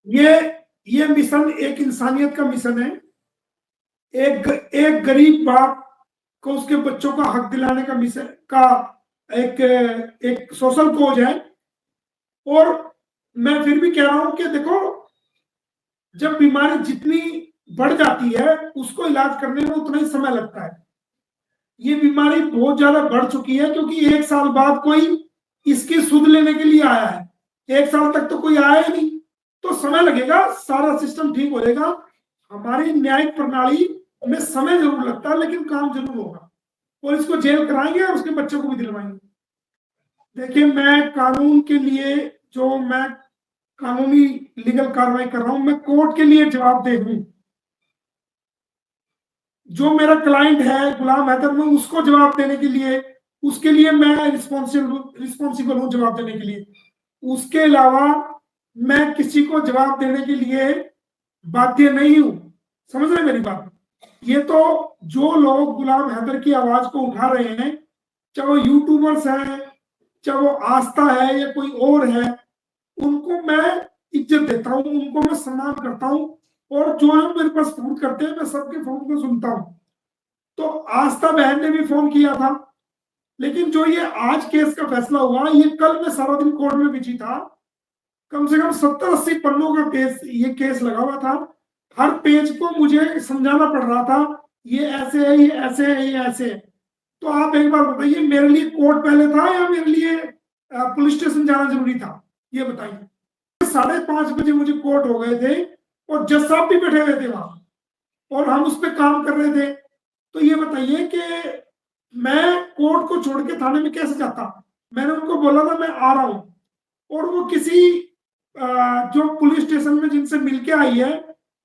ये ये मिशन एक इंसानियत का मिशन है। एक एक गरीब बाप को उसके बच्चों का हक दिलाने का मिशन का एक एक सोशल कोज है। और मैं फिर भी कह रहा हूं कि देखो, जब बीमारी जितनी बढ़ जाती है उसको इलाज करने में उतना ही समय लगता है। ये बीमारी बहुत ज्यादा बढ़ चुकी है क्योंकि एक साल बाद कोई इसकी सुध लेने के लिए आया है। एक साल तक तो कोई आया ही नहीं, तो समय लगेगा, सारा सिस्टम ठीक हो जाएगा। हमारी न्यायिक प्रणाली में समय जरूर लगता है लेकिन काम जरूर होगा। और इसको जेल कराएंगे और उसके बच्चों को भी दिलवाएंगे। देखिए, मैं कानून के लिए, जो मैं कानूनी लीगल कार्रवाई कर रहा हूं, मैं कोर्ट के लिए जवाबदेह हूं। जो मेरा क्लाइंट है गुलाम हैदर, मैं उसको जवाब देने के लिए, उसके लिए मैं रिस्पॉन्सिबल हूं जवाब देने के लिए। उसके अलावा मैं किसी को जवाब देने के लिए बाध्य नहीं हूं। समझ रहे मेरी बात? ये तो जो लोग गुलाम हैदर की आवाज को उठा रहे हैं, चाहे वो यूट्यूबर्स हैं, चाहे वो आस्था है या कोई और है, उनको मैं इज्जत देता हूं, उनको मैं सम्मान करता हूं। और जो है मेरे पास फोन करते हैं, मैं सबके फोन को सुनता हूं। तो आस्था बहन ने भी फोन किया था, लेकिन जो ये आज केस का फैसला हुआ, ये कल मैं सारा दिन कोर्ट में बिजी था। कम से कम 70-80 पन्नों का ये केस लगा हुआ था। हर पेज को मुझे समझाना पड़ रहा था, ये ऐसे है, ये ऐसे है, ये ऐसे है। तो आप एक बार बताइए, मेरे लिए कोर्ट पहले था या मेरे लिए पुलिस स्टेशन जाना जरूरी था? ये बताइए। 5:30 बजे मुझे कोर्ट हो गए थे और जज साहब भी बैठे हुए थे वहां, और हम उस पर काम कर रहे थे। तो ये बताइए कि मैं कोर्ट को छोड़ के थाने में कैसे जाता? मैंने उनको बोला था मैं आ रहा हूं, और वो किसी जो पुलिस स्टेशन में जिनसे मिलके आई है,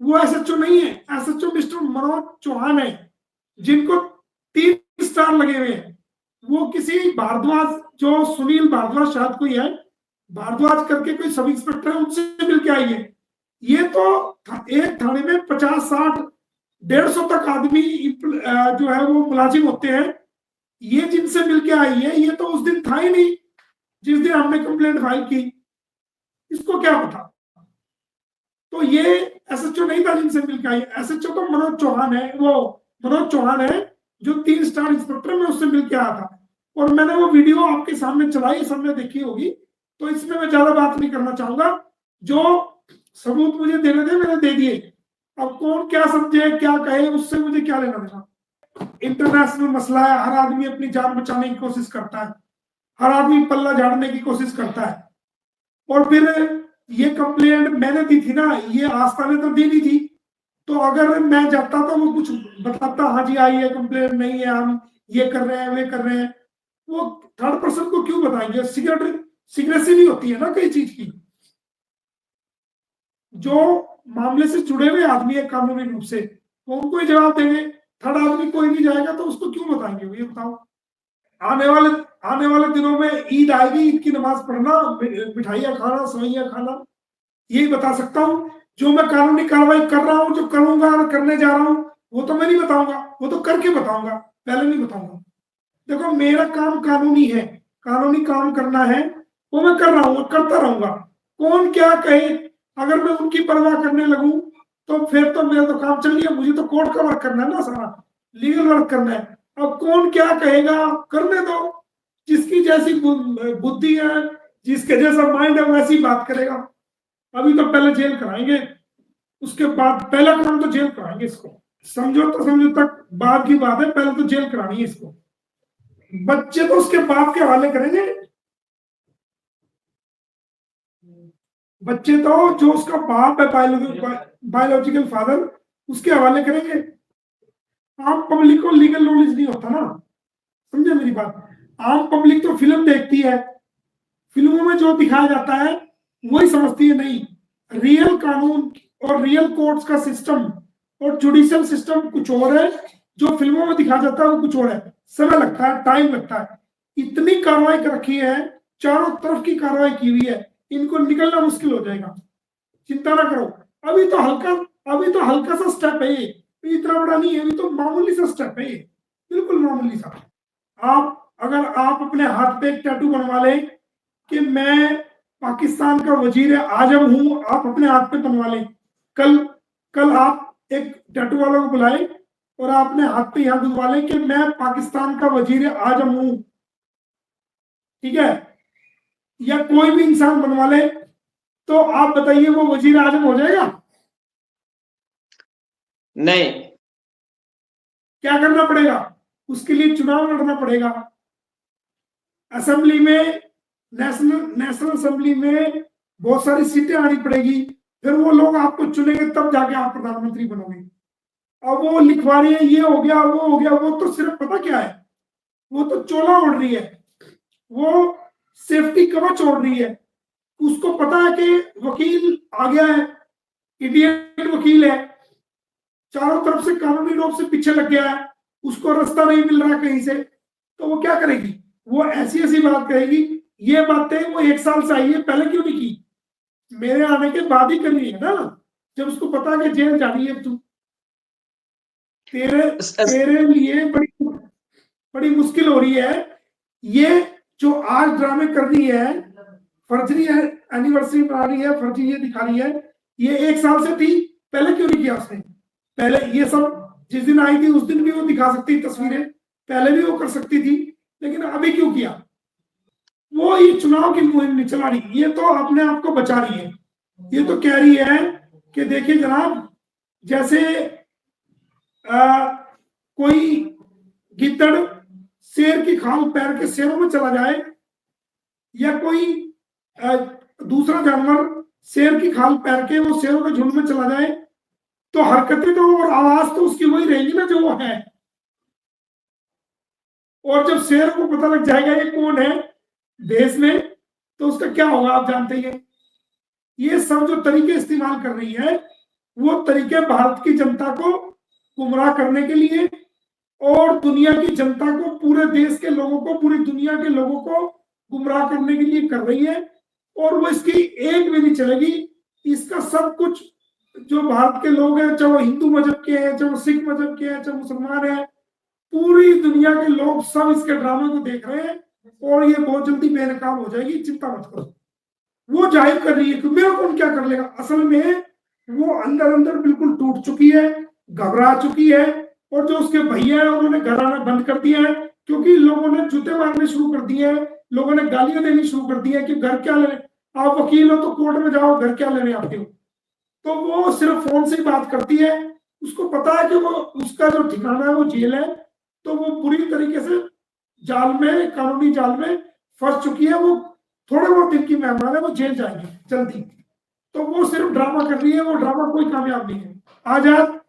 वो एसएचओ नहीं है। एसएचओ मिस्टर मनोज चौहान है, जिनको 3 स्टार लगे हुए हैं। वो किसी भारद्वाज, जो सुनील भारद्वाज शायद कोई है, भारद्वाज करके कोई सब इंस्पेक्टर है, उनसे मिलके आई है। ये तो एक थाने में 50-60 150 तक आदमी जो है वो मुलाजिम होते हैं। ये जिनसे मिलके आई है, ये तो उस दिन था ही नहीं जिस दिन हमने कंप्लेंट फाइल की। इसको क्या पता? तो ये एसएचओ नहीं था जिनसे मिलके आई। एसएचओ तो मनोज चौहान है, वो मनोज चौहान है जो 3 स्टार इंस्पेक्टर में उससे मिलके आया था। और मैंने वो वीडियो आपके सामने चलाई, सबने देखी होगी, तो इसमें मैं ज्यादा बात नहीं करना चाहूंगा। जो सबूत मुझे देने थे मैंने दे दिए। अब कौन क्या समझे क्या कहे, उससे मुझे क्या लेना देना। इंटरनेशनल मसला है, हर आदमी अपनी जान बचाने की कोशिश करता है, हर आदमी पल्ला झाड़ने की कोशिश करता है। और फिर ये कंप्लेंट मैंने दी थी ना, ये आस्था ने तो दी नहीं थी। तो अगर मैं जाता तो वो कुछ बताता, हाँ जी आई है कंप्लेंट, नहीं है हम ये कर रहे हैं वे कर रहे हैं, वो थर्ड पर्सन को क्यों बताएंगे? सिक्रेसी नहीं होती है ना कई चीज की। जो मामले से जुड़े हुए आदमी है कानूनी रूप से, वो उनको ही जवाब देंगे। थर्ड आदमी कोई नहीं जाएगा तो उसको क्यों बताएंगे? ये बताओ। आने वाले आने वाले दिनों में ईद आएगी, ईद की नमाज पढ़ना, मिठाइयाँ खाना, सवैयाँ खाना, यही बता सकता हूँ। जो मैं कानूनी कार्रवाई कर रहा हूँ, जो करूंगा और करने जा रहा हूँ, वो तो मैं नहीं बताऊंगा, वो तो करके बताऊंगा, पहले नहीं बताऊंगा। देखो, मेरा काम कानूनी है, कानूनी काम करना है, वो मैं कर रहा हूँ और करता रहूंगा। कौन क्या कहे, अगर मैं उनकी परवाह करने लगूं तो फिर तो मेरा तो काम चल गया। मुझे तो कोर्ट का वर्क करना है ना, सारा लीगल वर्क करना है। अब कौन क्या कहेगा, करने दो। जिसकी जैसी बुद्धि है, जिसके जैसा माइंड है, वैसी बात करेगा। अभी तो पहले जेल कराएंगे, उसके बाद पहला काम तो जेल कराएंगे इसको। समझो तो समझो तक बाद की बात है, पहले तो जेल करानी है इसको। बच्चे तो उसके बाप के हवाले करेंगे। बच्चे तो जो उसका बाप है, बायोलॉजिकल फादर, उसके हवाले करेंगे। आम पब्लिक को लीगल नॉलेज नहीं होता ना, समझे मेरी बात? आम पब्लिक तो फिल्म देखती है, फिल्मों में जो दिखाया जाता है वही समझती है। नहीं, रियल कानून और रियल कोर्ट्स का सिस्टम और जुडिशियल सिस्टम कुछ और है, जो फिल्मों में दिखाया जाता है वो कुछ और है। समय लगता है, टाइम लगता है। इतनी कार्रवाई कर रखी है, चारों तरफ की कार्रवाई की हुई है, इनको निकलना मुश्किल हो जाएगा। चिंता ना करो। अभी तो हल्का अभी तो हल्का सा स्टेप है ये, इतना बड़ा नहीं है, अभी तो मामूली सा स्टेप है ये, बिल्कुल मामूली सा। आप अगर आप अपने हाथ पे एक टैटू बनवा लें कि मैं पाकिस्तान का वजीर आजम हूं, आप अपने हाथ पे बनवा लें। कल कल आप एक टैटू वालों को बुलाए और आपने हाथ पे यहां दिलवा लें कि मैं पाकिस्तान का वजीर आजम हूं, ठीक है, या कोई भी इंसान बनवा ले, तो आप बताइए वो वजीर आजम हो जाएगा? नहीं। क्या करना पड़ेगा? उसके लिए चुनाव लड़ना पड़ेगा। असेंबली में, नेशनल असेंबली में बहुत सारी सीटें आनी पड़ेगी, फिर वो लोग आपको चुनेंगे, तब जाके आप प्रधानमंत्री बनोगे। अब वो लिखवा रही है ये हो गया वो हो गया, वो तो सिर्फ पता क्या है, वो तो चोला ओढ़ रही है, वो सेफ्टी कवच ओढ़ रही है। उसको पता है कि वकील आ गया है, इडियट वकील है, चारों तरफ से कानूनी रूप से पीछे लग गया है, उसको रास्ता नहीं मिल रहा कहीं से, तो वो क्या करेगी? वो ऐसी ऐसी बात कहेगी। ये बातें वो 1 साल से आई है, पहले क्यों नहीं की? मेरे आने के बाद ही करनी है ना, जब उसको पता है कि जेल जानी है तू। तेरे लिए बड़ी मुश्किल हो रही है। ये जो आज ड्रामे कर रही है, फर्जी एनिवर्सरी बना रही है, फर्जी ये दिखा रही है, ये 1 साल से थी, पहले क्यों नहीं किया उसने? पहले ये सब जिस दिन आई थी उस दिन भी वो दिखा सकती तस्वीरें, पहले भी वो कर सकती थी, लेकिन अभी क्यों किया? वो ये चुनाव की मुहिम नहीं चला रही, ये तो अपने आप को बचा रही है। ये तो कह रही है कि देखिए जनाब, जैसे कोई गिद्दड़ शेर की खाल पैर के शेरों में चला जाए, या कोई दूसरा जानवर शेर की खाल पैर के वो शेरों के झुंड में चला जाए, तो हरकतें तो और आवाज तो उसकी वही रहेगी ना जो वो है। और जब शेर को पता लग जाएगा ये कौन है देश में, तो उसका क्या होगा आप जानते हैं। ये सब जो तरीके इस्तेमाल कर रही है, वो तरीके भारत की जनता को गुमराह करने के लिए और दुनिया की जनता को, पूरे देश के लोगों को, पूरी दुनिया के लोगों को गुमराह करने के लिए कर रही है। और वो इसकी एक भी नहीं चलेगी। इसका सब कुछ जो भारत के लोग हैं, चाहे वो हिंदू मजहब के हैं, चाहे वो सिख मजहब के हैं, चाहे मुसलमान हैं, पूरी दुनिया के लोग सब इसके ड्रामे को देख रहे हैं, और ये बहुत जल्दी बेनकाब हो जाएगी, चिंता मत करो। वो जाहिर कर रही है कि मेरा कौन क्या कर लेगा। असल में वो अंदर अंदर बिल्कुल टूट चुकी है, घबरा चुकी है, और जो उसके भैया है उन्होंने घर आना बंद कर दिया है, क्योंकि लोगों ने जूते मारने शुरू कर दिए हैं, लोगों ने गालियां देनी शुरू कर दी है कि घर क्या लेने, आप वकील हो तो कोर्ट में जाओ, घर क्या लेने आते हो। तो वो सिर्फ फोन से ही बात करती है, उसको पता है कि वो उसका जो ठिकाना है वो जेल है, तो वो पूरी तरीके से जाल में, कानूनी जाल में फंस चुकी है। वो थोड़े बहुत दिन की मेहमान है, वो जेल जाएगी जल्दी। तो वो सिर्फ ड्रामा कर रही है, वो ड्रामा कोई कामयाब नहीं है। आजाद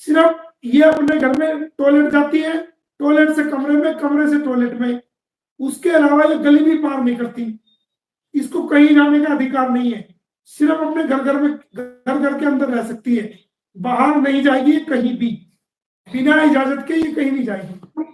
सिर्फ ये अपने घर में टॉयलेट जाती है, टॉयलेट से कमरे में, कमरे से टॉयलेट में, उसके अलावा ये गली भी पार नहीं करती। इसको कहीं जाने का अधिकार नहीं है, सिर्फ अपने घर में, घर के अंदर रह सकती है, बाहर नहीं जाएगी कहीं भी, बिना इजाजत के ये कहीं नहीं जाएगी।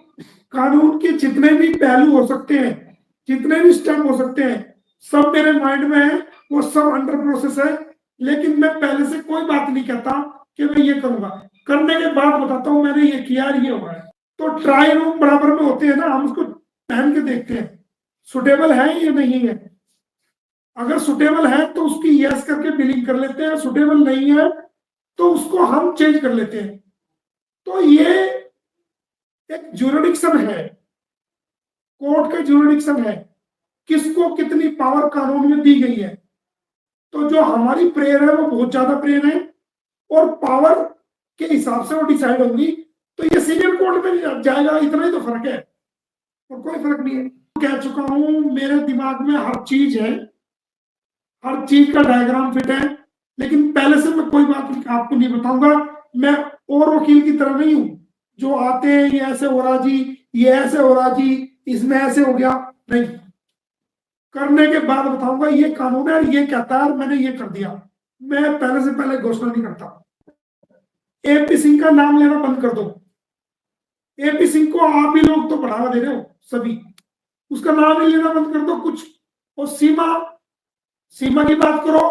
कानून के जितने भी पहलू हो सकते हैं, जितने भी स्टेप हो सकते हैं, सब मेरे माइंड में है, वो सब अंडर प्रोसेस है। लेकिन मैं पहले से कोई बात नहीं कहता कि मैं ये करूंगा, करने के बाद बताता हूं मैंने ये किया, ये हुआ है। तो ट्राई रूम बराबर में होते हैं ना, हम उसको पहन के देखते हैं सुटेबल है या नहीं है। अगर सुटेबल है तो उसकी यस करके बिलिंग कर लेते हैं, सुटेबल नहीं है तो उसको हम चेंज कर लेते हैं। तो ये एक ज्यूरिडिक्शन है, कोर्ट का ज्यूरिडिक्शन है, किसको कितनी पावर कानून में दी गई है। तो जो हमारी प्रेयर है वो बहुत ज्यादा प्रेयर है, और पावर के हिसाब से वो डिसाइड होगी। तो ये सीनियर कोर्ट में जाएगा, इतना ही तो फर्क है, और कोई फर्क नहीं है। कह चुका हूं, मेरे दिमाग में हर चीज है, हर चीज का डायग्राम फिट है, लेकिन पहले से मैं कोई बात आपको नहीं बताऊंगा। मैं और वकील की तरह नहीं हूं जो आते हैं ये ऐसे हो रहा जी, ये ऐसे हो रहा जी, इसमें ऐसे हो गया, नहीं। करने के बाद बताऊंगा ये कानून है, ये कहता है, मैंने ये कर दिया। मैं पहले से पहले घोषणा नहीं करता। एपी सिंह का नाम लेना बंद कर दो। एपी सिंह को आप ही लोग तो बढ़ावा दे रहे हो सभी, उसका नाम ही लेना बंद कर दो कुछ। और सीमा की बात करो,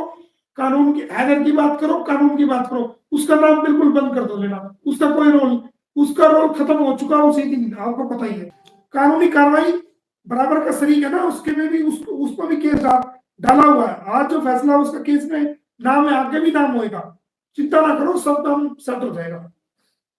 कानून की, हैदर की बात करो, कानून की बात करो, उसका नाम बिल्कुल बंद कर दो लेना। उसका कोई रोल, उसका रोल खत्म हो चुका उसी दिन, आपको पता ही है। कानूनी कार्रवाई बराबर का शरीक है ना, उसके में भी उस पर भी केस डाला हुआ है। आज जो फैसला उसका केस में नाम है, आगे भी नाम होएगा, चिंता ना करो, सब नाम सेट हो जाएगा।